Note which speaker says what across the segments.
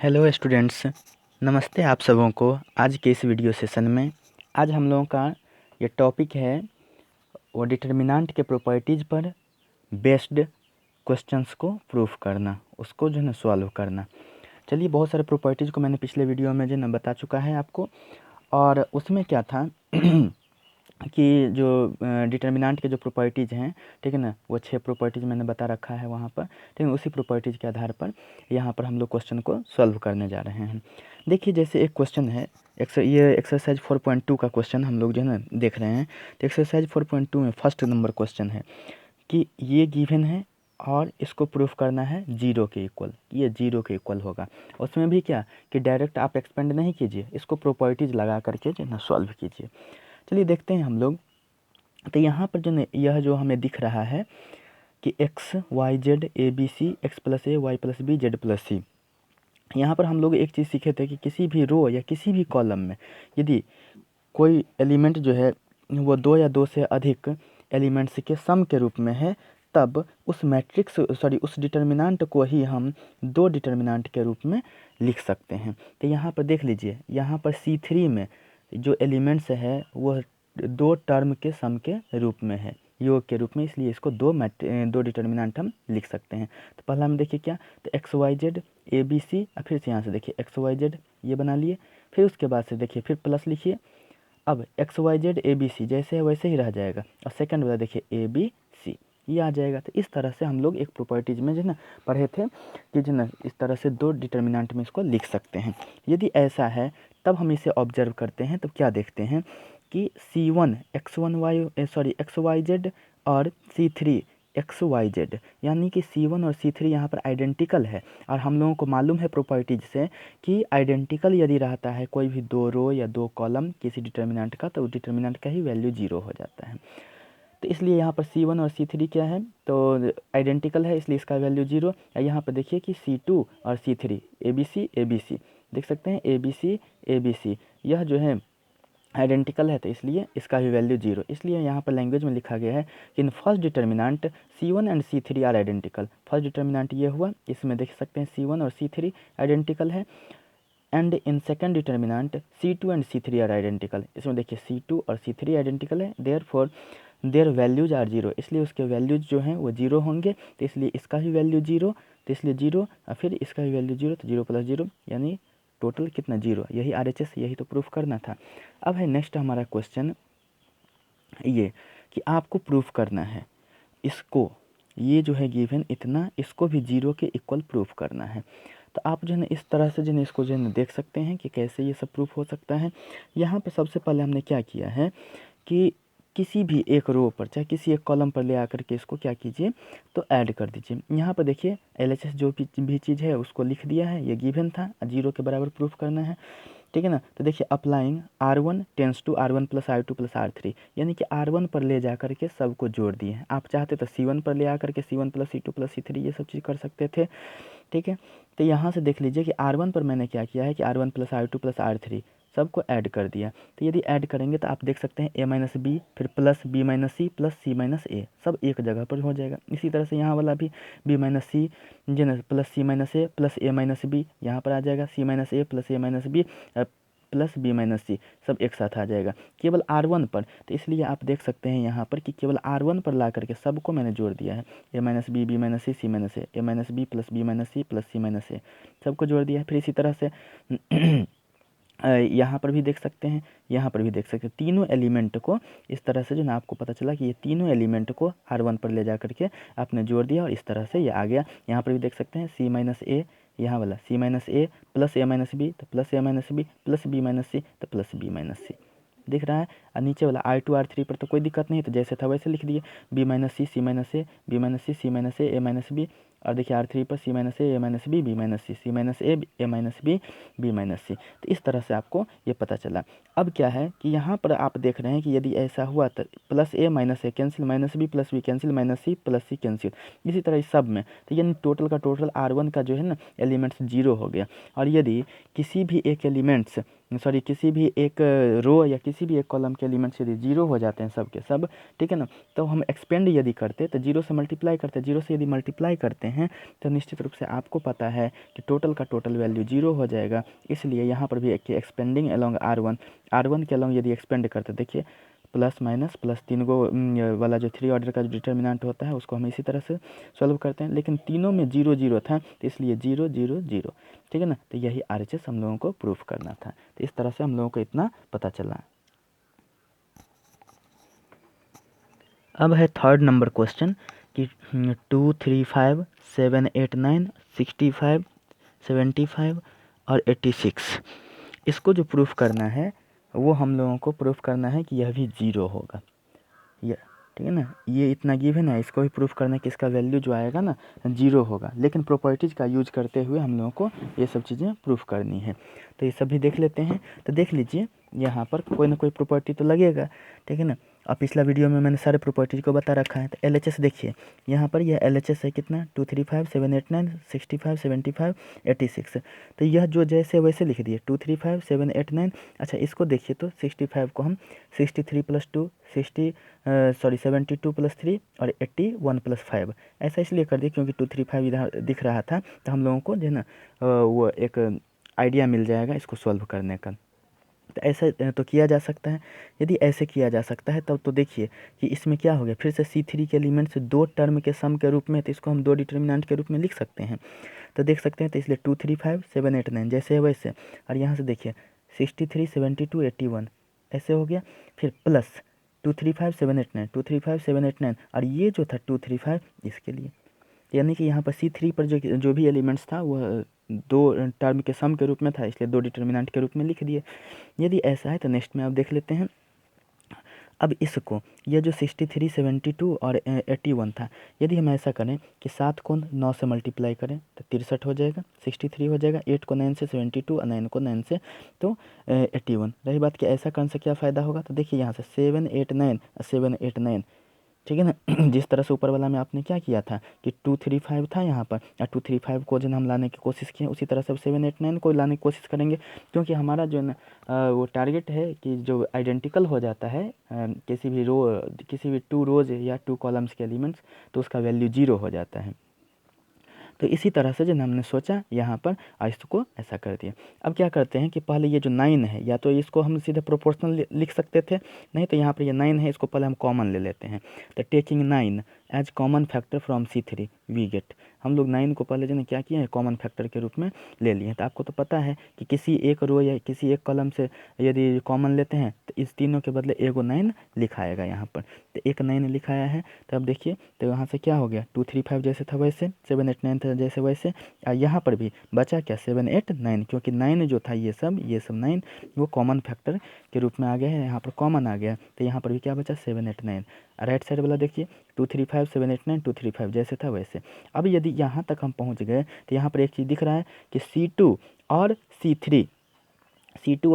Speaker 1: Hello students, नमस्ते आप सबों को। आज के इस वीडियो सेशन में आज हम लोगों का ये टॉपिक है वो डिटर्मिनेंट के प्रॉपर्टीज़ पर बेस्ड क्वेश्चंस को प्रूफ करना, उसको जो है ना सॉल्व करना। चलिए, बहुत सारे प्रॉपर्टीज़ को मैंने पिछले वीडियो में जो है ना बता चुका है आपको, और उसमें क्या था कि जो डिटर्मिनेंट के जो प्रॉपर्टीज़ हैं, ठीक है ना, वो 6 प्रॉपर्टीज़ मैंने बता रखा है वहाँ पर, ठीक है। उसी प्रॉपर्टीज़ के आधार पर यहाँ पर हम लोग क्वेश्चन को सॉल्व करने जा रहे हैं। देखिए, जैसे एक क्वेश्चन है, ये एक्सरसाइज 4.2 का क्वेश्चन हम लोग जो है ना देख रहे हैं। तो एक्सरसाइज 4.2 में फर्स्ट नंबर क्वेश्चन है कि ये गिवन है और इसको प्रूफ करना है 0 के इक्वल, ये 0 के इक्वल होगा। उसमें भी क्या कि डायरेक्ट आप एक्सपेंड नहीं कीजिए, इसको प्रॉपर्टीज़ लगा करके जो है ना सॉल्व कीजिए। चलिए देखते हैं हम लोग। तो यहाँ पर जो है यह जो हमें दिख रहा है कि x y z a b c, x plus a y plus b z plus c. यहाँ पर हम लोग एक चीज़ सीखे थे कि किसी भी रो या किसी भी कॉलम में यदि कोई एलिमेंट जो है वो 2 या 2 से अधिक एलिमेंट्स के सम के रूप में है, तब उस उस डिटर्मिनेंट को ही हम 2 डिटर्मिनेंट के रूप में लिख सकते हैं। तो यहाँ पर देख लीजिए, यहाँ पर C3 में जो एलिमेंट्स है वो 2 टर्म के सम के रूप में है, योग के रूप में, इसलिए इसको 2 डिटर्मिनेंट हम लिख सकते हैं। तो पहला में देखिए क्या, तो x y z a b c, और फिर से यहाँ से देखिए एक्स वाई जेड ये बना लिए, फिर उसके बाद से देखिए फिर प्लस लिखिए। अब x y z a b c जैसे है वैसे ही रह जाएगा, और सेकंड वाला देखिए ए बी सी ये आ जाएगा। तो इस तरह से हम लोग एक प्रॉपर्टीज में जो है ना पढ़े थे कि जो ना इस तरह से 2 डिटर्मिनेंट में इसको लिख सकते हैं। यदि ऐसा है तब हम इसे ऑब्जर्व करते हैं, तो क्या देखते हैं कि C1 एक्स वाई जेड और C3 एक्स वाई जेड, यानी कि C1 और C3 यहाँ पर आइडेंटिकल है। और हम लोगों को मालूम है प्रॉपर्टीज से कि आइडेंटिकल यदि रहता है कोई भी 2 रो या 2 कॉलम किसी डिटर्मिनेंट का, तो उस डिटर्मिनेंट का ही वैल्यू 0 हो जाता है। तो इसलिए यहाँ पर C1 और C3 क्या है, तो आइडेंटिकल है, इसलिए इसका वैल्यू 0। यहाँ पर देखिए कि C2 और C3 ABC देख सकते हैं, ABC यह जो है आइडेंटिकल है, तो इसलिए इसका भी वैल्यू 0। इसलिए यहाँ पर लैंग्वेज में लिखा गया है कि in first determinant C1 and C3 are identical. First determinant ये हुआ, इसमें देख सकते हैं C1 और C3 आइडेंटिकल है। And in second determinant C2 and C3 are identical, इसमें देखिए C2 और C3 आइडेंटिकल है, देयरफॉर देयर वैल्यूज आर 0, इसलिए उसके वैल्यूज जो हैं वो 0 होंगे। तो इसलिए इसका भी वैल्यू 0, तो इसलिए 0, और फिर इसका भी वैल्यू 0, तो 0 + 0 यानी टोटल कितना 0। यही RHS, यही तो प्रूफ करना था। अब है नेक्स्ट हमारा क्वेश्चन ये कि आपको प्रूफ करना है इसको, ये जो है गिवन इतना, इसको भी 0 के इक्वल प्रूफ करना है। तो आप जो है ना इस तरह से जो है इसको जो है ना देख सकते हैं कि कैसे ये सब प्रूफ हो सकता है। यहाँ पे सबसे पहले हमने क्या किया है कि किसी भी एक रो पर चाहे किसी एक कॉलम पर ले आकर के इसको क्या कीजिए, तो ऐड कर दीजिए। यहाँ पर देखिए LHS जो भी चीज़ है उसको लिख दिया है, ये गिवन था, 0 के बराबर प्रूफ करना है, ठीक है ना। तो देखिए applying R1 tends to R1 + R2 + R3, यानी कि R1 पर ले जा करके सबको जोड़ दिए हैं। आप चाहते तो C1 पर ले आकर के C1 + C2 + C3 ये सब चीज़ कर सकते थे, ठीक है। तो यहाँ से देख लीजिए कि R1 पर मैंने क्या किया है कि R1 + R2 + R3 सबको ऐड कर दिया। तो यदि ऐड करेंगे तो आप देख सकते हैं A - B, फिर plus B - C plus C - A, सब एक जगह पर हो जाएगा। इसी तरह से यहाँ वाला भी B - C जो है plus C - A plus A - B यहाँ पर आ जाएगा, C - A plus A - B plus B - C सब एक साथ आ जाएगा केवल R1 पर। तो इसलिए आप देख सकते हैं यहाँ पर कि केवल R1 पर ला करके सबको मैंने जोड़ दिया है, A - B, B - C, C - A, A - B plus B - C plus C - A सबको जोड़ दिया है। फिर इसी तरह से यहाँ पर भी देख सकते हैं, यहाँ पर भी देख सकते हैं, तीनों एलिमेंट को इस तरह से जो ना आपको पता चला कि ये तीनों एलिमेंट को R1 पर ले जा करके आपने जोड़ दिया, और इस तरह से ये आ गया। यहाँ पर भी देख सकते हैं C - A, यहाँ वाला C - A plus A - B, तो plus A - B plus B - C, तो प्लस B - C दिख रहा है। और नीचे वाला R2 R3 पर तो कोई दिक्कत नहीं, तो जैसे था वैसे लिख दिए, B - C, C - A, B - C, C - A, A - B, और देखिए R3 पर C - A, A - B, B - C, C - A, A - B, B - C। तो इस तरह से आपको ये पता चला। अब क्या है कि यहाँ पर आप देख रहे हैं कि यदि ऐसा हुआ तो plus A - A cancel, -B plus B cancel, -C plus C cancel, इसी तरह इस सब में। तो यानी टोटल का टोटल R1 का जो है ना एलिमेंट्स 0 हो गया। और यदि किसी भी एक एलिमेंट्स सॉरी किसी भी एक रो या किसी भी एक कॉलम के एलिमेंट्स यदि जीरो हो जाते हैं सब के सब, ठीक है ना, तो हम एक्सपेंड यदि करते तो जीरो से मल्टीप्लाई करते, जीरो से यदि मल्टीप्लाई करते हैं तो निश्चित रूप से आपको पता है कि टोटल का टोटल वैल्यू जीरो हो जाएगा। इसलिए यहाँ पर भी एक एक्सपेंडिंग अलॉन्ग R1 के अलॉन्ग यदि एक्सपेंड करते, देखिए प्लस माइनस प्लस तीन गो वाला जो 3 ऑर्डर का जो डिटर्मिनेंट होता है उसको हम इसी तरह से सॉल्व करते हैं, लेकिन तीनों में 0 0 था तो इसलिए 0 0 0, ठीक है ना। तो यही RHS हम लोगों को प्रूफ करना था। तो इस तरह से हम लोगों को इतना पता चला। अब है थर्ड नंबर क्वेश्चन कि 2 3 5 7 8 9 65 75 और 86, इसको जो प्रूफ करना है वो हम लोगों को प्रूफ करना है कि यह भी जीरो होगा, ये ठीक है ना। ये इतना गिव है ना, इसको भी प्रूफ करना है कि इसका वैल्यू जो आएगा ना जीरो होगा, लेकिन प्रॉपर्टीज़ का यूज करते हुए हम लोगों को ये सब चीज़ें प्रूफ करनी है। तो ये सब भी देख लेते हैं। तो देख लीजिए यहाँ पर कोई ना कोई प्रॉपर्टी तो लगेगा, ठीक है ना। और पिछला वीडियो में मैंने सारे प्रॉपर्टीज को बता रखा है। तो LHS देखिए यहाँ पर यह LHS है कितना 2 3 5 7 8 9 65 75 86। तो यह जो जैसे वैसे लिख दिए 2 3 5 7 8 9। अच्छा इसको देखिए तो 65 को हम 63 + 2 72 + 3 और 81 + 5 ऐसा इसलिए कर दिए क्योंकि 2 3 5 इधर दिख रहा था, तो हम लोगों को जो है ना वो एक आइडिया मिल जाएगा इसको सॉल्व करने का। तो ऐसा तो किया जा सकता है। यदि ऐसे किया जा सकता है तब तो देखिए कि इसमें क्या हो गया, फिर से C3 के एलिमेंट्स दो टर्म के सम के रूप में, तो इसको हम दो डिटर्मिनेंट के रूप में लिख सकते हैं। तो देख सकते हैं, तो इसलिए 2 3 5 7 8 9 जैसे है वैसे, और यहाँ से देखिए 63 72 81 ऐसे हो गया, फिर प्लस 2 3 5 7 8 9 2 3 5 7 8 9, और ये जो था 2 3 5 इसके लिए, यानी कि यहाँ पर C3 पर जो भी एलिमेंट्स था वह दो टर्म के सम के रूप में था, इसलिए दो डिटर्मिनेंट के रूप में लिख दिए। यदि ऐसा है तो नेक्स्ट में आप देख लेते हैं। अब इसको ये जो 63 72 और 81 था, यदि हम ऐसा करें कि 7 को 9 से मल्टीप्लाई करें तो 63 हो जाएगा, 63 हो जाएगा, 8 को 9 से 72 और 9 को 9 से तो 81। रही बात कि ऐसा करने से क्या फ़ायदा होगा, तो देखिए यहाँ से 7 8 9 7 8 9, ठीक है ना। जिस तरह से ऊपर वाला में आपने क्या किया था कि 2 3 5 था यहाँ पर, या 2 3 5 को जो हम लाने की कोशिश किए, उसी तरह से 7 8 9 को लाने की कोशिश करेंगे, क्योंकि हमारा जो है ना वो टारगेट है कि जो आइडेंटिकल हो जाता है किसी भी 2 रोज या 2 कॉलम्स के एलिमेंट्स, तो उसका वैल्यू 0 हो जाता है। तो इसी तरह से जो हमने सोचा यहाँ पर इसको ऐसा कर दिया। अब क्या करते हैं कि पहले ये जो 9 है, या तो इसको हम सीधे प्रोपोर्शनल लिख सकते थे, नहीं तो यहाँ पर ये 9 है, इसको पहले हम कॉमन ले लेते हैं। तो taking 9 as common factor from C3 we get, हम लोग 9 को पहले जो है क्या किए हैं कॉमन फैक्टर के रूप में ले लिए हैं। तो आपको तो पता है कि किसी एक रो या किसी एक कॉलम से यदि कॉमन लेते हैं तो इस तीनों के बदले एगो 9 लिखाएगा यहाँ पर। तो एक 9 लिखाया है, तो अब देखिए तो यहाँ से क्या हो गया 2 3 5 जैसे था वैसे, 7 8 9 था जैसे वैसे, और यहाँ पर भी बचा क्या 7 8 9, क्योंकि 9 जो था ये सब 9 वो कॉमन फैक्टर के रूप में आ गया है, यहाँ पर कॉमन आ गया। तो यहाँ पर भी क्या बचा 7 8 9। राइट साइड वाला देखिए 2 3 5 7 8 9 2 3 5 जैसे था वैसे। अब यदि यहाँ तक हम पहुँच गए तो यहाँ पर एक चीज़ दिख रहा है कि C2 और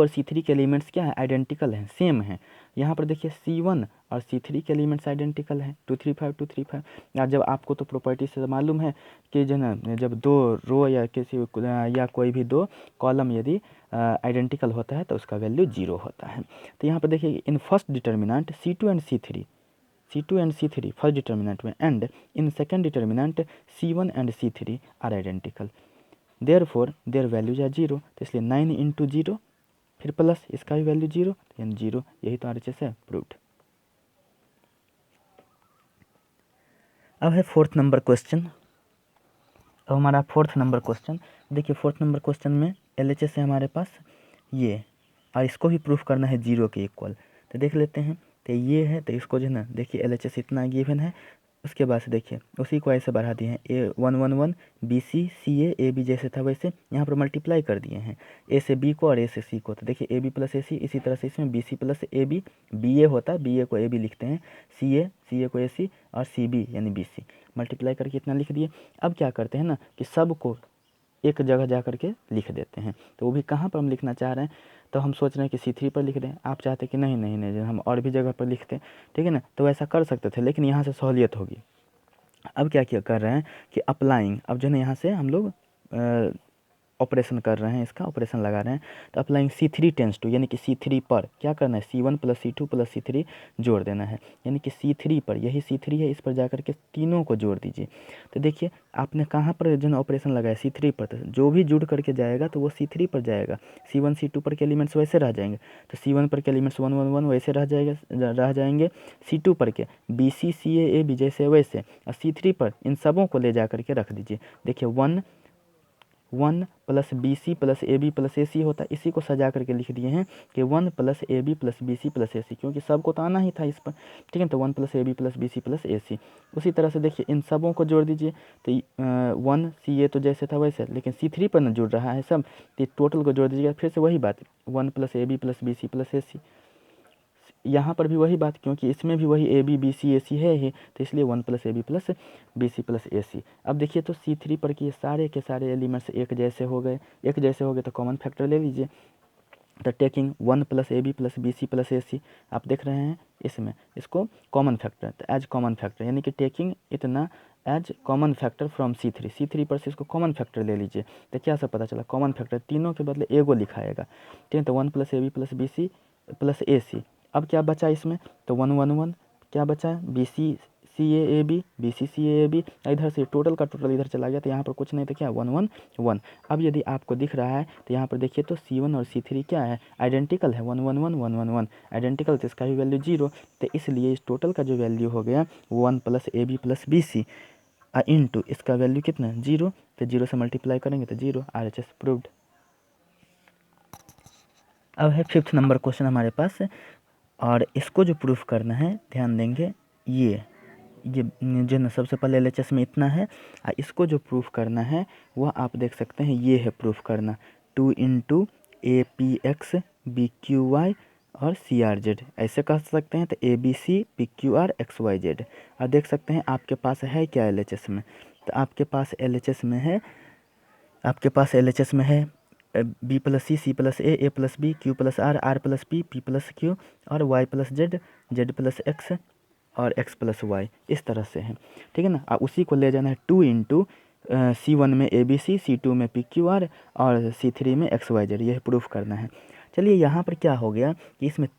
Speaker 1: C3 के एलिमेंट्स क्या है आइडेंटिकल हैं, सेम हैं। यहाँ पर देखिए C1 और C3 के एलिमेंट्स आइडेंटिकल हैं 2 3 5 2 3 5। या जब आपको तो प्रॉपर्टी से मालूम है कि जो ना जब दो रो या कोई भी दो कॉलम यदि आइडेंटिकल होता है तो उसका वैल्यू 0 होता है। तो यहाँ पर देखिए in first determinant C2 and C3 first determinant में, and in second determinant C1 and C3 are identical, therefore their values are 0। तो इसलिए 9 × 0 फिर प्लस इसका भी वैल्यू 0, यानी 0, यही तो RHS है प्रूव्ड। अब है फोर्थ नंबर क्वेश्चन। अब हमारा फोर्थ नंबर क्वेश्चन देखिए, फोर्थ नंबर क्वेश्चन में LHS है हमारे पास ये, और इसको भी प्रूफ करना है 0 के इक्वल। तो देख लेते हैं, तो ये है, तो इसको जो है ना देखिए LHS इतना गिवन है, उसके बाद से देखिए उसी को ऐसे बढ़ा दिए हैं A1 1 1 BC CA AB जैसे था वैसे यहाँ पर मल्टीप्लाई कर दिए हैं A से B को और A से C को। तो देखिए AB + AC, इसी तरह से इसमें BC + AB, BA होता है, BA को AB लिखते हैं, CA को AC और CB यानी BC, मल्टीप्लाई करके इतना लिख दिए। अब क्या करते हैं ना कि सब को एक जगह जा कर के लिख देते हैं। तो वो भी कहाँ पर हम लिखना चाह रहे हैं, तो हम सोच रहे हैं कि C3 पर लिख दें, आप चाहते हैं कि नहीं हम और भी जगह पर लिखते हैं, ठीक है ना। तो ऐसा कर सकते थे, लेकिन यहाँ से सहूलियत होगी। अब क्या कर रहे हैं कि अप्लाइंग, अब जो है यहाँ से हम लोग ऑपरेशन कर रहे हैं, इसका ऑपरेशन लगा रहे हैं, तो अप्लाइंग C3 टेंस टू, यानी कि C3 पर क्या करना है, C1 + C2 + C3 जोड़ देना है, यानी कि C3 पर, यही C3 है, इस पर जाकर के तीनों को जोड़ दीजिए। तो देखिए आपने कहाँ पर जो है ऑपरेशन लगाया, C3 पर, तो जो भी जुड़ करके जाएगा तो वो C3 पर जाएगा। C1 C2 पर के एलिमेंट्स वैसे रह जाएंगे, तो C1 पर के एलिमेंट्स 1 1 1 वैसे रह जाएंगे, C2 पर के BC CA AB जैसे वैसे, और C3 पर इन सबों को ले जा करके रख दीजिए। देखिए 1 1 + BC + AB + AC होता है, इसी को सजा करके लिख दिए हैं कि 1 + AB + BC + AC, क्योंकि सबको तो आना ही था इस पर, ठीक है। तो 1 + AB + BC + AC। उसी तरह से देखिए इन सबों को जोड़ दीजिए, तो 1 CA तो जैसे था वैसे, लेकिन C3 पर न जुड़ रहा है सब, तो टोटल को जोड़ दीजिएगा, फिर से वही बात, 1 + AB + BC + AC। यहाँ पर भी वही बात, क्योंकि इसमें भी वही AB BC AC है ही, तो इसलिए 1 + AB + BC + AC। अब देखिए तो C3 पर के सारे एलिमेंट्स एक जैसे हो गए, तो कॉमन फैक्टर ले लीजिए। तो टेकिंग 1 + AB + BC + AC, आप देख रहे हैं इसमें, इसको कॉमन फैक्टर, तो एज कॉमन फैक्टर, यानी कि टेकिंग इतना as common factor from C3 पर से इसको कॉमन फैक्टर ले लीजिए। तो क्या सब पता चला, कॉमन फैक्टर तीनों के बदले एगो लिखाएगा, ठीक है। तो 1 + AB + BC + AC। अब क्या बचा इसमें, तो 1 1 1 क्या बचा है, BC CA AB BC CA AB, इधर से टोटल का टोटल इधर चला गया, तो यहाँ पर कुछ नहीं, तो क्या 1 1 1। अब यदि आपको दिख रहा है तो यहाँ पर देखिए तो C1 और C3 क्या है, आइडेंटिकल है, 1 1 1 1 1 1 आइडेंटिकल, तो इसका भी वैल्यू 0, तो इसलिए इस टोटल का जो वैल्यू हो गया 1 + AB + BC इंटू इसका वैल्यू कितना 0, तो 0 से मल्टीप्लाई करेंगे तो 0, RHS प्रूव्ड। अब है 5th नंबर क्वेश्चन हमारे पास, और इसको जो प्रूफ करना है, ध्यान देंगे, ये जो ना सबसे पहले LHS में इतना है, और इसको जो प्रूफ करना है वह आप देख सकते हैं, ये है प्रूफ करना, 2 × APX BQY और CRZ, ऐसे कह सकते हैं। तो ABC PQR XYZ, और देख सकते हैं आपके पास है क्या LHS में, तो आपके पास LHS में है, B + C C + A + B Q + R R + P P + Q और Y + Z Z + X और X + Y, इस तरह से है, ठीक है ना। उसी को ले जाना है 2 × C1 में ABC, C2 में PQR और C3 में XYZ, यह प्रूफ करना है। चलिए यहाँ पर क्या हो गया कि इसमें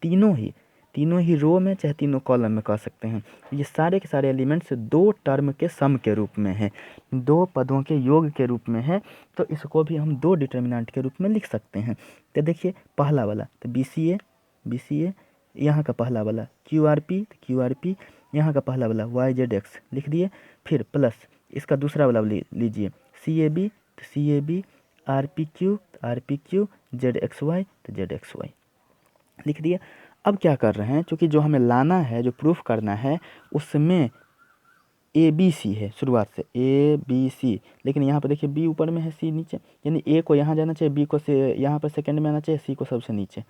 Speaker 1: तीनों ही रो में चाहे तीनों कॉलम में कह सकते हैं, ये सारे के सारे एलिमेंट्स 2 टर्म के सम के रूप में है, 2 पदों के योग के रूप में है, तो इसको भी हम 2 डिटर्मिनेंट के रूप में लिख सकते हैं। तो देखिए पहला वाला तो BCA यहाँ का पहला वाला, QRP तो QRP यहाँ का पहला वाला, YZX लिख दिए, फिर प्लस इसका दूसरा वाला लीजिए, CAB तो CAB, RPQ तो RPQ, ZXY तो ZXY लिख दिए। अब क्या कर रहे हैं, क्योंकि जो हमें लाना है, जो प्रूफ करना है, उसमें ABC है शुरुआत से, ABC, लेकिन यहाँ पर देखिए B ऊपर में है, C नीचे, यानी A को यहाँ जाना चाहिए, B को से यहाँ पर सेकंड में आना चाहिए, C को सबसे नीचे।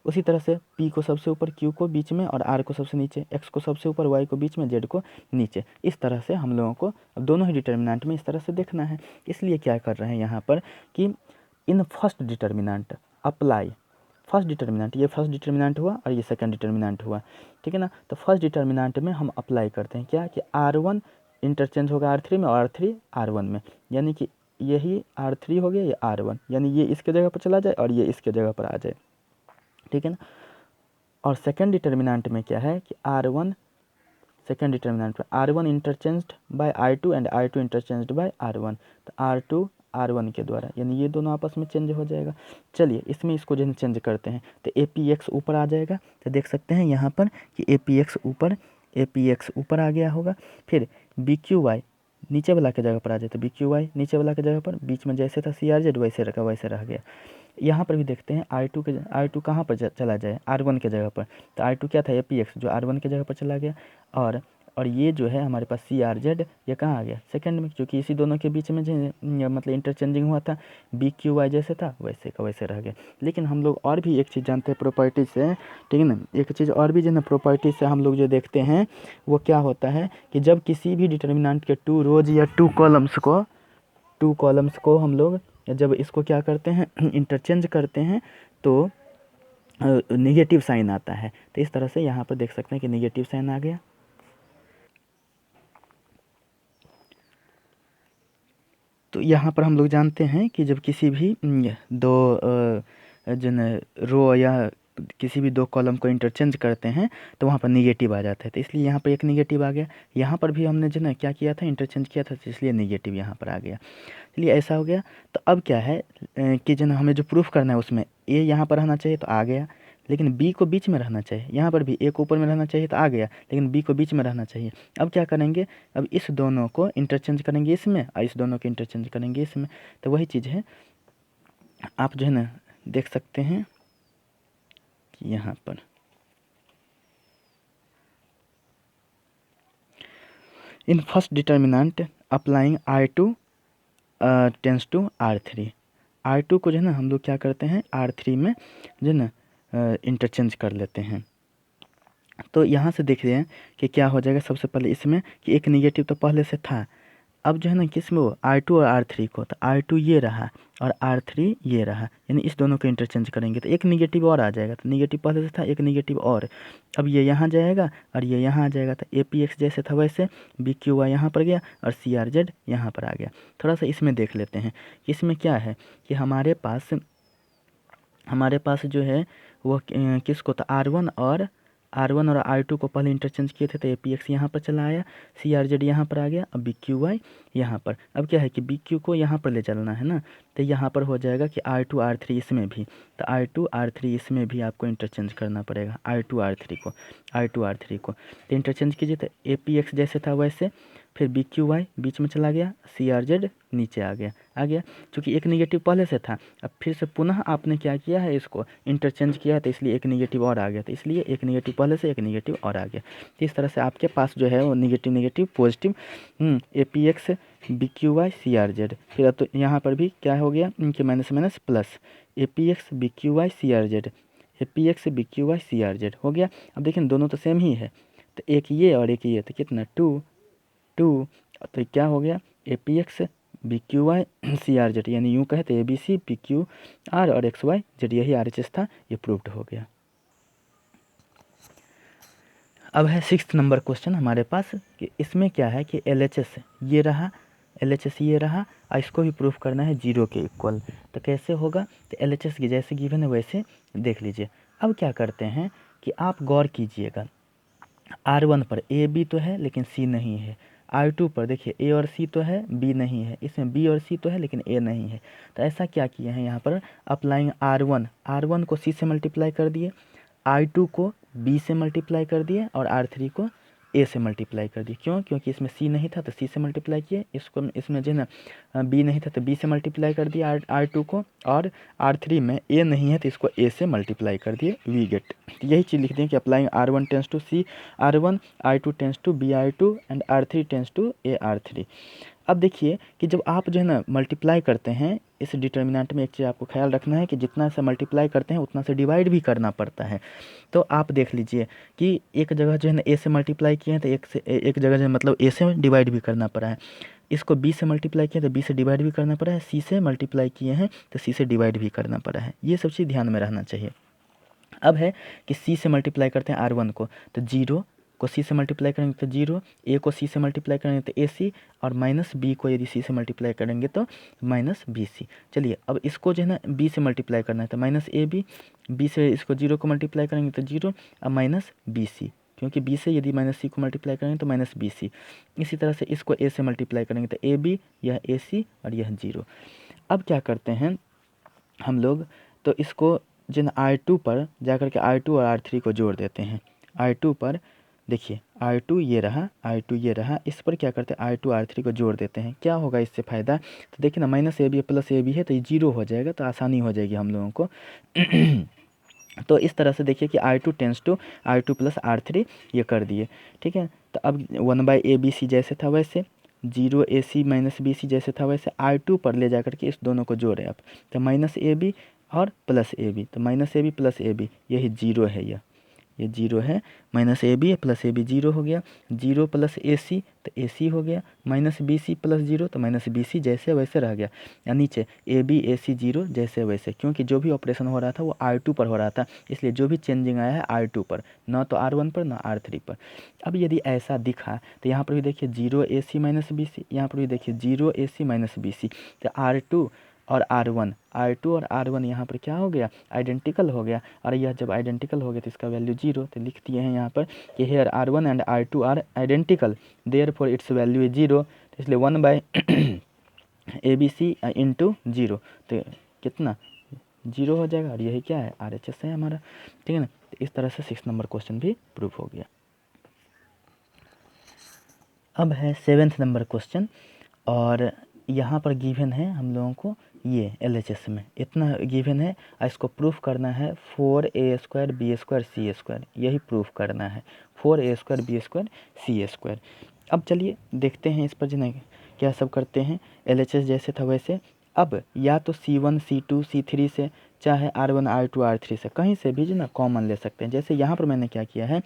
Speaker 1: उसी तरह से P को सबसे ऊपर, Q को बीच में और R को सबसे नीचे, X को सबसे ऊपर, Y को बीच में, Z को नीचे। इस तरह से हम लोगों को अब दोनों ही डिटर्मिनेंट में इस तरह से देखना है। इसलिए क्या कर रहे हैं यहाँ पर कि in first determinant apply, first determinant, ये फर्स्ट डिटर्मिनेंट हुआ और ये सेकंड डिटर्मिनेंट हुआ, ठीक है ना। तो फर्स्ट डिटर्मिनेंट में हम अप्लाई करते हैं क्या कि R1 इंटरचेंज होगा R3 में और R3 R1 में, यानी कि यही R3 हो गया, ये R1, यानी ये इसके जगह पर चला जाए और ये इसके जगह पर आ जाए, ठीक है ना। और सेकंड डिटर्मिनेंट में क्या है कि R1, सेकंड डिटर्मिनेंट में R1 interchanged by I2 and I2 interchanged by R1, तो R2 R1 के द्वारा, यानी ये दोनों आपस में चेंज हो जाएगा। चलिए इसमें इसको जो है चेंज करते हैं, तो APX ऊपर आ जाएगा, तो देख सकते हैं यहाँ पर कि APX ऊपर आ गया होगा, फिर BQY नीचे वाला के जगह पर आ जाए, तो BQY नीचे वाला के जगह पर, बीच में जैसे था CRZ वैसे रह गया। यहाँ पर भी देखते हैं I2 कहाँ पर चला जाए, R1 के जगह पर, तो I2 क्या था, APX जो R1 के जगह पर चला गया, और ये जो है हमारे पास CRZ, ये कहाँ आ गया सेकंड में, क्योंकि इसी दोनों के बीच में जो मतलब इंटरचेंजिंग हुआ था, BQY जैसे था वैसे का वैसे रह गया। लेकिन हम लोग और भी एक चीज़ जानते हैं प्रॉपर्टी से, ठीक है ना, एक चीज़ और भी जो है प्रॉपर्टी से हम लोग जो देखते हैं वो क्या होता है कि जब किसी भी डिटर्मिनेंट के 2 रोज या 2 कॉलम्स को हम लोग जब इसको क्या करते हैं इंटरचेंज करते हैं, तो नेगेटिव साइन आता है। तो इस तरह से यहाँ पर देख सकते हैं कि नेगेटिव साइन आ गया। तो यहाँ पर हम लोग जानते हैं कि जब किसी भी दो जो न रो या किसी भी दो कॉलम को इंटरचेंज करते हैं तो वहाँ पर निगेटिव आ जाता है। तो इसलिए यहाँ पर एक निगेटिव आ गया। यहाँ पर भी हमने जो ना क्या किया था, इंटरचेंज किया था, तो इसलिए निगेटिव यहाँ पर आ गया। चलिए ऐसा हो गया। तो अब क्या है कि जो ना हमें जो प्रूफ करना है उसमें ए यहाँ पर रहना चाहिए तो आ गया, लेकिन बी को बीच में रहना चाहिए। यहाँ पर भी ए को ऊपर में रहना चाहिए तो आ गया, लेकिन बी को बीच में रहना चाहिए। अब क्या करेंगे, अब इस दोनों को इंटरचेंज करेंगे इसमें और इस दोनों को इंटरचेंज करेंगे इसमें। तो वही चीज़ है, आप जो है ना देख सकते हैं कि यहाँ पर in first determinant applying R2 tends to R3। R2 को जो है ना हम लोग क्या करते हैं, R3 में जो है ना इंटरचेंज कर लेते हैं। तो यहाँ से देख रहे हैं कि क्या हो जाएगा। सबसे पहले इसमें कि एक निगेटिव तो पहले से था, अब जो है ना किस में वो R2 और R3 को, तो R2 ये रहा और R3 ये रहा, यानी इस दोनों को इंटरचेंज करेंगे तो एक निगेटिव और आ जाएगा। तो निगेटिव पहले से था, एक निगेटिव और, अब ये यहाँ जाएगा और ये यहाँ आ जाएगा। तो APX जैसे था वैसे BQY यहाँ पर गया और CRZ यहाँ पर आ गया। थोड़ा सा इसमें देख लेते हैं कि इसमें क्या है कि हमारे पास जो है वो किसको, तो R1 और R2 को पहले इंटरचेंज किए थे। तो APX यहाँ पर चला आया, CRZ यहाँ पर आ गया, अब BQY यहाँ पर। अब क्या है कि BQ को यहाँ पर ले चलना है ना, तो यहाँ पर हो जाएगा कि R2 R3 इसमें भी, तो R2 R3 इसमें भी आपको इंटरचेंज करना पड़ेगा। R2 R3 को तो इंटरचेंज कीजिए। तो APX जैसे था वैसे, फिर BQY बीच में चला गया, CRZ नीचे आ गया। चूँकि एक निगेटिव पहले से था, अब फिर से पुनः आपने क्या किया है, इसको इंटरचेंज किया है, तो इसलिए एक निगेटिव और आ गया। तो इसलिए एक निगेटिव पहले से, एक निगेटिव और आ गया। तो इस तरह से आपके पास जो है वो negative positive APX BQY CRZ। फिर तो यहाँ पर भी क्या हो गया कि minus plus APX BQY CRZ हो गया। अब देखिए दोनों तो सेम ही है, तो एक ये और एक ये, तो कितना 2 2, तो क्या हो गया APX BQY CRZ, यानी यूँ कहे तो ABC PQR और XYZ, यही RHS था, ये प्रूव्ड हो गया। अब है 6th नंबर क्वेश्चन हमारे पास कि इसमें क्या है कि LHS ये रहा, LHS ये रहा, और इसको भी प्रूफ करना है 0 के इक्वल। तो कैसे होगा, तो LHS की जैसे गिवन है वैसे देख लीजिए। अब क्या करते हैं कि आप गौर कीजिएगा, R1 पर AB तो है लेकिन C नहीं है, R2 पर देखिए A और C तो है, B नहीं है, इसमें B और C तो है लेकिन A नहीं है। तो ऐसा क्या किए हैं यहाँ पर, अप्लाइंग R1 को C से मल्टीप्लाई कर दिए, R2 को B से मल्टीप्लाई कर दिए और R3 को A से मल्टीप्लाई कर दिए। क्यों, क्योंकि इसमें C नहीं था तो C से मल्टीप्लाई किए, इसमें जो है ना B नहीं था तो B से मल्टीप्लाई कर दिया R2 को, और R3 में A नहीं है तो इसको A से मल्टीप्लाई कर दिए, वी गेट। तो यही चीज़ लिख दें कि applying R1 tends to C R1, R2 tends to B R2 and R3 tends to A R3। अब देखिए कि जब आप जो है ना मल्टीप्लाई करते हैं इस डिटर्मिनेंट में, एक चीज़ आपको ख्याल रखना है कि जितना से मल्टीप्लाई करते हैं उतना से डिवाइड भी करना पड़ता है। तो आप देख लीजिए कि एक जगह जो है ना A से मल्टीप्लाई किए हैं तो एक जगह जो है मतलब A से डिवाइड भी करना पड़ा है, इसको B से मल्टीप्लाई किया तो B से डिवाइड भी करना पड़ा है, C से मल्टीप्लाई किए हैं तो C से डिवाइड भी करना पड़ा है। ये सब चीज़ ध्यान में रहना चाहिए। अब है कि C से मल्टीप्लाई करते हैं R1 को, तो 0 को C से मल्टीप्लाई करेंगे तो 0, A को C से मल्टीप्लाई करेंगे तो AC, और माइनस B को यदि C से मल्टीप्लाई करेंगे तो माइनस BC। चलिए अब इसको जो है ना B से मल्टीप्लाई करना है तो माइनस AB, B से इसको 0 को मल्टीप्लाई करेंगे तो 0 और माइनस BC, क्योंकि B से यदि माइनस C को मल्टीप्लाई करेंगे तो माइनस BC। इसी तरह से इसको A से मल्टीप्लाई करेंगे तो AB, यह AC और यह 0। अब क्या करते हैं हम लोग, तो इसको जो है R2 पर जाकर के R2 और R3 को जोड़ देते हैं। R2 पर देखिए R2 ये रहा, इस पर क्या करते हैं R2 R3 को जोड़ देते हैं। क्या होगा इससे फ़ायदा, तो देखिए ना माइनस AB प्लस AB है तो ये 0 हो जाएगा, तो आसानी हो जाएगी हम लोगों को। तो इस तरह से देखिए कि R2 tends to R2 plus R3 ये कर दिए, ठीक है। तो अब 1/ABC जैसे था वैसे, 0 AC माइनस BC जैसे था वैसे R2 पर ले जाकर के इस दोनों को जोड़े आप, तो माइनस AB और प्लस AB, तो माइनस AB प्लस AB यही 0 है यह, ये 0 है, minus a b plus a b 0 हो गया, 0 प्लस ए सी तो ए सी हो गया, माइनस बी सी प्लस 0 तो माइनस बी सी जैसे वैसे रह गया, या नीचे ए बी ए सी 0 जैसे वैसे, क्योंकि जो भी ऑपरेशन हो रहा था वो R2 पर हो रहा था, इसलिए जो भी चेंजिंग आया है R2 पर, ना तो R1 पर ना R3 पर। अब यदि ऐसा दिखा तो यहाँ पर भी देखिए 0 ए सी माइनस बी सी, यहाँ पर भी देखिए 0 ए सी माइनस बी सी, तो R2 और R1 और R1 यहाँ पर क्या हो गया, आइडेंटिकल हो गया, और यह जब आइडेंटिकल हो गया तो इसका वैल्यू 0, तो लिख दिए हैं यहाँ पर कि here R1 and R2 are identical, therefore its value is 0, तो इसलिए 1 by a b c into 0, तो कितना 0 हो जाएगा, और यही क्या है RHS है हमारा, ठीक है ना। तो इस तरह से 6 नंबर क्वेश्चन भी प्रूफ हो गया। अब है 7th नंबर क्वेश्चन, और यहाँ पर गिवन है हम लोगों को ये LHS में इतना गिवन है, इसको प्रूफ करना है 4a² b² c², यही प्रूफ करना है 4a² b² c²। अब चलिए देखते हैं इस पर जिन्हें क्या सब करते हैं, LHS जैसे था वैसे। अब या तो C1 C2 C3 से, चाहे R1 R2 R3 से, कहीं से भी जो ना कॉमन ले सकते हैं। जैसे यहाँ पर मैंने क्या किया है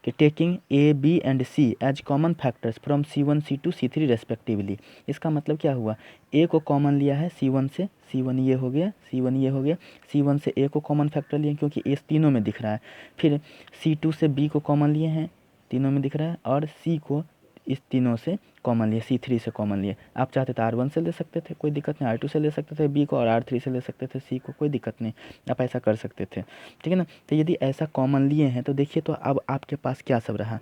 Speaker 1: कि taking A B and C as common factors from C1 C2 C3 respectively. इसका मतलब क्या हुआ, A को कॉमन लिया है C1 से, C1 ये हो गया, C1 ये हो गया, C1 से A को कॉमन फैक्टर लिए क्योंकि इस तीनों में दिख रहा है, फिर C2 से B को कॉमन लिए हैं, तीनों में दिख रहा है, और C को इस तीनों से कॉमन लिए, C3 से कॉमन लिए। आप चाहते तो R1 से ले सकते थे, कोई दिक्कत नहीं, R2 से ले सकते थे B को, और R3 से ले सकते थे C को, कोई दिक्कत नहीं, आप ऐसा कर सकते थे, ठीक है ना। तो यदि ऐसा कॉमन लिए हैं तो देखिए तो अब आपके पास क्या सब रहा,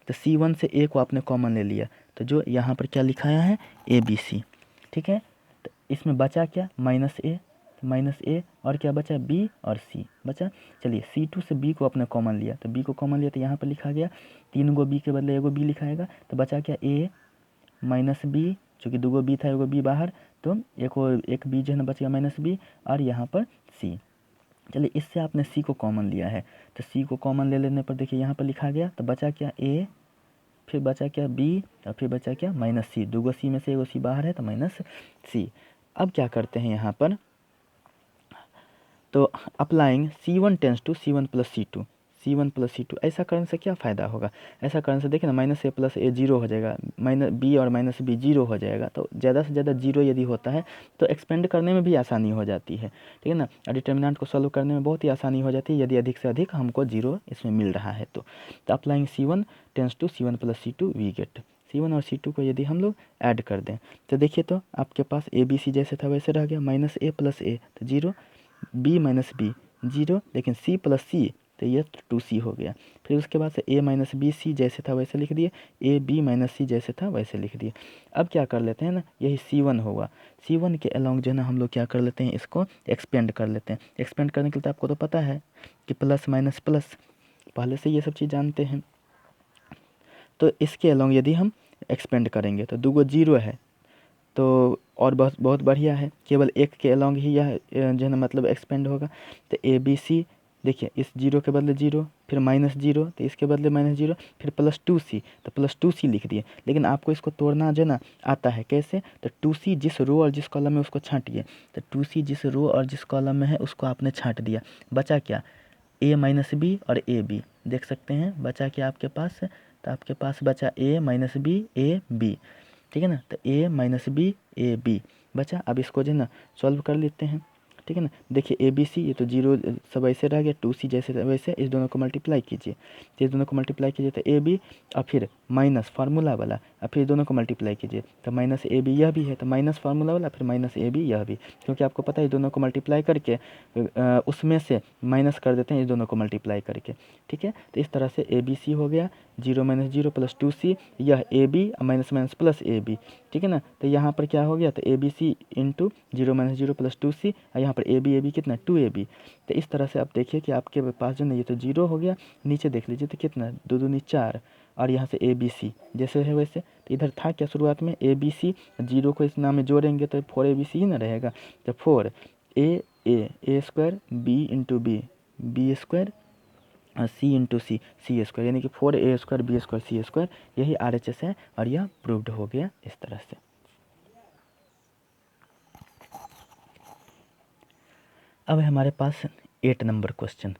Speaker 1: तो C1 से A को आपने कॉमन ले लिया, तो जो यहाँ पर क्या लिखाया है ABC, ठीक है। तो इसमें बचा क्या, माइनस ए और क्या बचा, B और C बचा। चलिए C2 से B को आपने कॉमन लिया, तो B को कॉमन लिया तो यहाँ पर लिखा गया 3 गो B के बदले एगो B लिखाएगा, तो बचा क्या A माइनस B, चूँकि 2 गो B था, एगो B बाहर, तो एक B जो है ना बच गया माइनस B, और यहाँ पर C। चलिए इससे आपने C को कॉमन लिया है, तो C को कॉमन ले लेने पर देखिए यहाँ पर लिखा गया, तो बचा क्या A, फिर बचा क्या B, और फिर बचा क्या माइनस C, 2 गो C में से एगो C बाहर है तो माइनस C। अब क्या करते हैं यहाँ पर, तो applying C1 tends to C1 plus C2, ऐसा करने से क्या फ़ायदा होगा, ऐसा करने से देखिए ना माइनस A प्लस A 0 हो जाएगा, माइनस B और माइनस B 0 हो जाएगा, तो ज़्यादा से ज़्यादा 0 यदि होता है तो एक्सपेंड करने में भी आसानी हो जाती है, ठीक है ना, और डिटर्मिनेंट को सॉल्व करने में बहुत ही आसानी हो जाती है यदि अधिक से अधिक हमको 0 इसमें मिल रहा है। तो applying C1 tends to C1 plus C2 we get, C1 और C2 को यदि हम लोग ऐड कर दें तो देखिए तो आपके पास ABC जैसे था वैसे रह गया, माइनस A प्लस A तो 0, B माइनस B 0, लेकिन C प्लस C तो ये 2C हो गया। फिर उसके बाद से A माइनस बी सी जैसे था वैसे लिख दिए, A B माइनस C जैसे था वैसे लिख दिए। अब क्या कर लेते हैं ना, यही C1 होगा, C1 के अलॉन्ग जो है ना हम लोग क्या कर लेते हैं, इसको एक्सपेंड कर लेते हैं। एक्सपेंड करने के लिए तो आपको तो पता है कि प्लस माइनस प्लस, पहले से ये सब चीज़ जानते हैं। तो इसके अलॉन्ग यदि हम एक्सपेंड करेंगे तो 2 गो 0 है, तो और बहुत बहुत बढ़िया है, केवल एक के अलॉन्ग ही यह जो है ना मतलब एक्सपेंड होगा। तो ABC देखिए इस 0 के बदले 0, फिर माइनस 0 तो इसके बदले माइनस 0, फिर प्लस 2C तो प्लस 2C लिख दिए। लेकिन आपको इसको तोड़ना जो ना आता है कैसे, तो 2C जिस रो और जिस कॉलम में उसको छांटिए, तो 2C जिस रो और जिस कॉलम में है उसको आपने छांट दिया, बचा क्या A माइनस B और AB, देख सकते हैं बचा क्या आपके पास, तो आपके पास बचा A minus B A B, ठीक है ना, तो A minus B A B बचा। अब इसको जो है ना सॉल्व कर लेते हैं, ठीक है ना। देखिए ABC ये तो 0 सब ऐसे रह गया, 2C जैसे वैसे, इस दोनों को मल्टीप्लाई कीजिए, तो इस दोनों को मल्टीप्लाई कीजिए तो AB और फिर माइनस फार्मूला वाला, और फिर दोनों को मल्टीप्लाई कीजिए तो माइनस AB यह भी है, तो माइनस फार्मूला वाला फिर माइनस AB यह भी, क्योंकि आपको पता है इस दोनों को मल्टीप्लाई करके उसमें से माइनस कर देते हैं इस दोनों को मल्टीप्लाई करके, ठीक है। तो इस तरह से ABC हो गया 0 माइनस 0 प्लस 2C, यह AB minus minus plus AB, ठीक है ना। तो यहाँ पर क्या हो गया, तो ABC into 0 minus 0 plus 2C, और यहाँ पर AB कितना 2AB। तो इस तरह से आप देखिए कि आपके पास जो ना ये तो 0 हो गया, नीचे देख लीजिए तो कितना 2 दूनी 4, और यहाँ से ABC जैसे है वैसे। तो इधर था क्या शुरुआत में ABC, 0 को इस नाम में जोड़ेंगे तो 4ABC ही ना रहेगा, तो 4A square B into B square C into C square, यानी कि 4A square B square C square, यही RHS है, और यह प्रूव्ड हो गया इस तरह से। अब है हमारे पास 8 नंबर क्वेश्चन।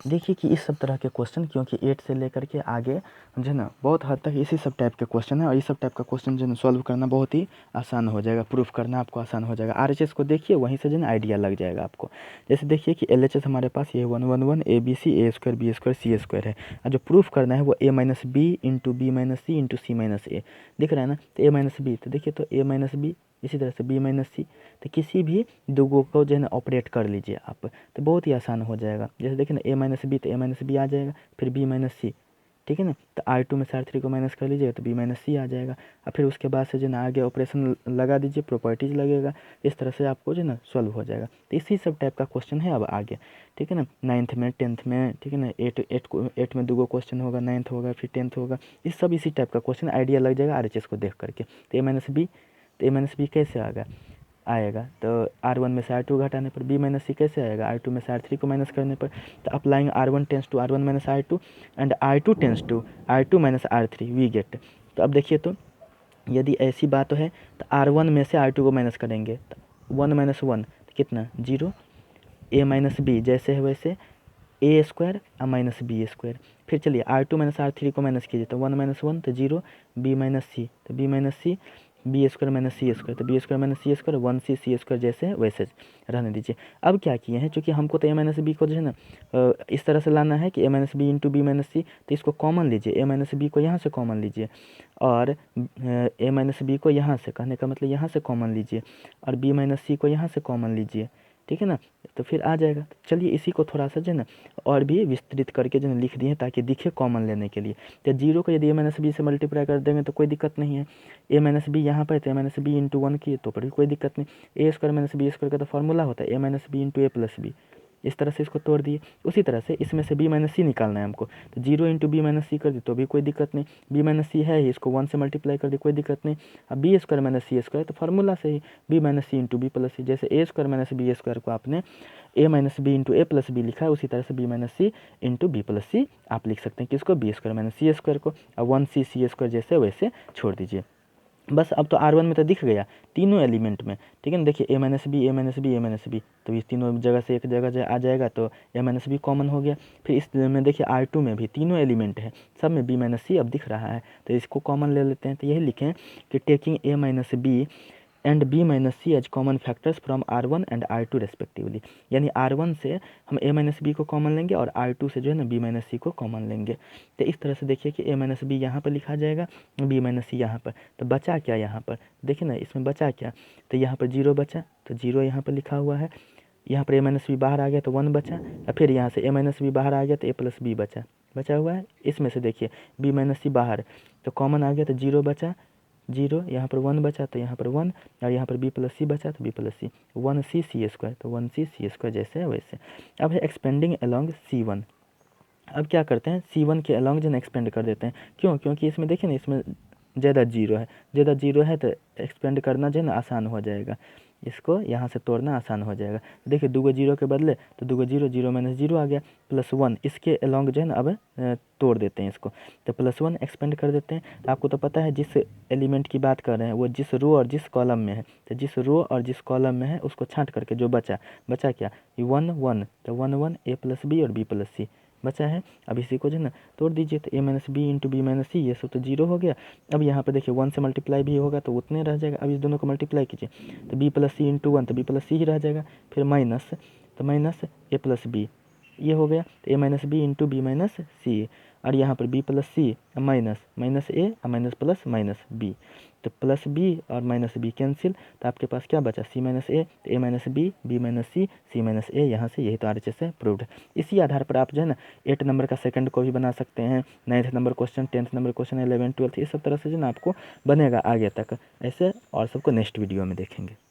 Speaker 1: देखिए कि इस सब तरह के क्वेश्चन, क्योंकि 8 से लेकर के आगे जो है ना बहुत हद तक इसी सब टाइप के क्वेश्चन है, और इस सब टाइप का क्वेश्चन जो है ना सॉल्व करना बहुत ही आसान हो जाएगा, प्रूफ करना आपको आसान हो जाएगा। आरएचएस को देखिए, वहीं से जो है ना आइडिया लग जाएगा आपको। जैसे देखिए कि एलएचएस हमारे पास ये 1 1 1 a b c a square b square c square है, और जो प्रूफ करना है वो a minus b into b minus c into c minus a, दिख रहा है ना। तो ए माइनस बी, तो देखिए तो ए माइनस बी, इसी तरह से बी माइनस सी, तो किसी भी दो को जो है ना ऑपरेट कर लीजिए आप, तो बहुत ही आसान हो जाएगा। जैसे देखिए ना ए माइनस बी, तो ए माइनस बी आ जाएगा, फिर बी माइनस सी, ठीक है ना। तो R2 में से R3 को माइनस कर लीजिएगा तो बी माइनस सी आ जाएगा, और फिर उसके बाद से जो ना आगे ऑपरेशन लगा दीजिए, प्रॉपर्टीज लगेगा, इस तरह से आपको जो ना सॉल्व हो जाएगा। तो इसी सब टाइप का क्वेश्चन है अब आगे, ठीक है ना, 9th में 10th में, ठीक है ना, 8 में 2 क्वेश्चन होगा, 9th होगा, फिर 10th होगा, इस सब इसी टाइप का क्वेश्चन आइडिया लग जाएगा RHS को देख करके। तो ए माइनस बी कैसे आएगा, तो R1 में से R2 घटाने पर बी माइनस सी कैसे आएगा, R2 में से R3 को माइनस करने पर। तो applying R1 tends to R1 minus R2 and R2 tends to R2 minus R3 we get. तो अब देखिए, तो यदि ऐसी बात है तो R1 में से R2 को माइनस करेंगे, तो 1 माइनस 1 कितना 0, ए माइनस बी जैसे है वैसे ए स्क्वायर और माइनस बी स्क्वायर। फिर चलिए R2 माइनस R3 को माइनस कीजिए, तो 1 माइनस 1 तो 0, बी माइनस सी, तो बी माइनस सी, बी स्क्वायर माइनस सी स्क्वायर, तो बी स्क्वायर माइनस सी स्क्वायर 1 सी स्क्वायर जैसे वैसे रहने दीजिए। अब क्या किए हैं, चूँकि हमको तो ए माइनस बी को जो है ना इस तरह से लाना है कि a minus b into b minus c, तो इसको कॉमन लीजिए, ए माइनस बी को यहाँ से कॉमन लीजिए, और ए माइनस बी को यहाँ से, कहने का मतलब यहाँ से कॉमन लीजिए, और बी माइनस सी को यहाँ से कॉमन लीजिए, ठीक है ना। तो फिर आ जाएगा। चलिए इसी को थोड़ा सा जो है ना और भी विस्तृत करके जो है लिख दिए ताकि दिखे कॉमन लेने के लिए। तो 0 को यदि ए माइनस बी से मल्टीप्लाई कर देंगे तो कोई दिक्कत नहीं है। ए माइनस बी यहाँ पर, तो ए माइनस बी इंटू 1 किए तो पर भी कोई दिक्कत नहीं। ए स्क्वायर माइनस बी स्क्वायर का तो फॉर्मूला होता है ए माइनस बी इंटू ए प्लस बी, इस तरह से इसको तोड़ दिए। उसी तरह से इसमें से बी माइनस सी निकालना है हमको, तो 0 इंटू बी माइनस सी कर दी तो भी कोई दिक्कत नहीं, बी माइनस सी है ही, इसको 1 से मल्टीप्लाई कर दी कोई दिक्कत नहीं। अब बी स्क्वायर माइनस सी स्क्वायर तो फार्मूला से ही B minus c into B plus सी, जैसे ए स्क्वायर माइनस बी स्क्वायर को आपने ए माइनस बी इंटू ए प्लस बी लिखा है, उसी तरह से B minus c into B plus सी आप लिख सकते हैं, किसको बी स्क्वायर माइनस सी स्क्वायर को, और 1 सी स्क्वायर जैसे वैसे छोड़ दीजिए। बस अब तो R1 में तो दिख गया तीनों एलिमेंट में, ठीक है ना। देखिए ए माइनस बी ए माइनस बी ए माइनस बी, तो इस तीनों जगह से एक जगह आ जाएगा, तो ए माइनस बी कॉमन हो गया। फिर इस में देखिए R2 में भी तीनों एलिमेंट है, सब में बी माइनस सी अब दिख रहा है, तो इसको कॉमन ले लेते हैं। तो यही लिखें कि taking a minus b and b minus c as common factors from R1 and R2 respectively, यानी R1 से हम ए माइनस बी को कॉमन लेंगे और R2 से जो है ना बी माइनस सी को कॉमन लेंगे। तो इस तरह से देखिए कि ए माइनस बी यहाँ पर लिखा जाएगा, बी माइनस सी यहाँ पर, तो बचा क्या यहाँ पर, देखिए ना इसमें बचा क्या, तो यहाँ पर 0 बचा, तो 0 यहाँ पर लिखा हुआ है, यहाँ पर ए माइनस बी बाहर आ गया तो 1 बचा, और फिर यहाँ से ए माइनस बी बाहर आ गया तो ए प्लस बी बचा हुआ है। इसमें से देखिए बी माइनस सी बाहर तो कॉमन आ गया, तो 0 बचा, 0 यहाँ पर 1 बचा तो यहाँ पर 1, और यहाँ पर बी प्लस सी बचा तो बी प्लस सी, 1 सी स्क्वायर, तो 1 सी स्क्वायर जैसे है वैसे। अब है एक्सपेंडिंग अलॉन्ग C1। अब क्या करते हैं, C1 के अलॉन्ग जो एक्सपेंड कर देते हैं, क्यों, क्योंकि इसमें देखिए ना इसमें ज़्यादा 0 है तो एक्सपेंड करना जो है ना आसान हो जाएगा, इसको यहाँ से तोड़ना आसान हो जाएगा। देखिए 2 0 के बदले तो 2 0 0 माइनस 0 आ गया, प्लस 1 इसके अलॉन्ग जो है ना अब तोड़ देते हैं इसको, तो प्लस 1 एक्सपेंड कर देते हैं। आपको तो पता है जिस एलिमेंट की बात कर रहे हैं वो जिस रो और जिस कॉलम में है, तो जिस रो और जिस कॉलम में है उसको छांट करके जो बचा क्या 1 1, तो 1 1 ए प्लस बी और बी प्लस सी बचा है। अब इसी को जो है ना तोड़ दीजिए, तो a minus b into b minus c, ये सब तो 0 हो गया। अब यहाँ पर देखिए 1 से मल्टीप्लाई भी होगा तो उतने रह जाएगा। अब इस दोनों को मल्टीप्लाई कीजिए, तो बी प्लस सी इंटू 1 तो बी प्लस सी ही रह जाएगा, फिर माइनस, तो माइनस ए प्लस बी ये हो गया, तो a minus b into b minus c, और यहाँ पर b plus c minus a और माइनस प्लस माइनस बी, तो प्लस बी और माइनस बी कैंसिल, तो आपके पास क्या बचा सी माइनस ए, तो a minus b minus c minus a, यहाँ से यही तो RHS से प्रूव्ड है। इसी आधार पर आप जो है ना 8 नंबर का सेकंड को भी बना सकते हैं, 9th number question, 10th number question, 11 12 इस सब तरह से जो ना आपको बनेगा आगे तक। ऐसे और सबको नेक्स्ट वीडियो में देखेंगे।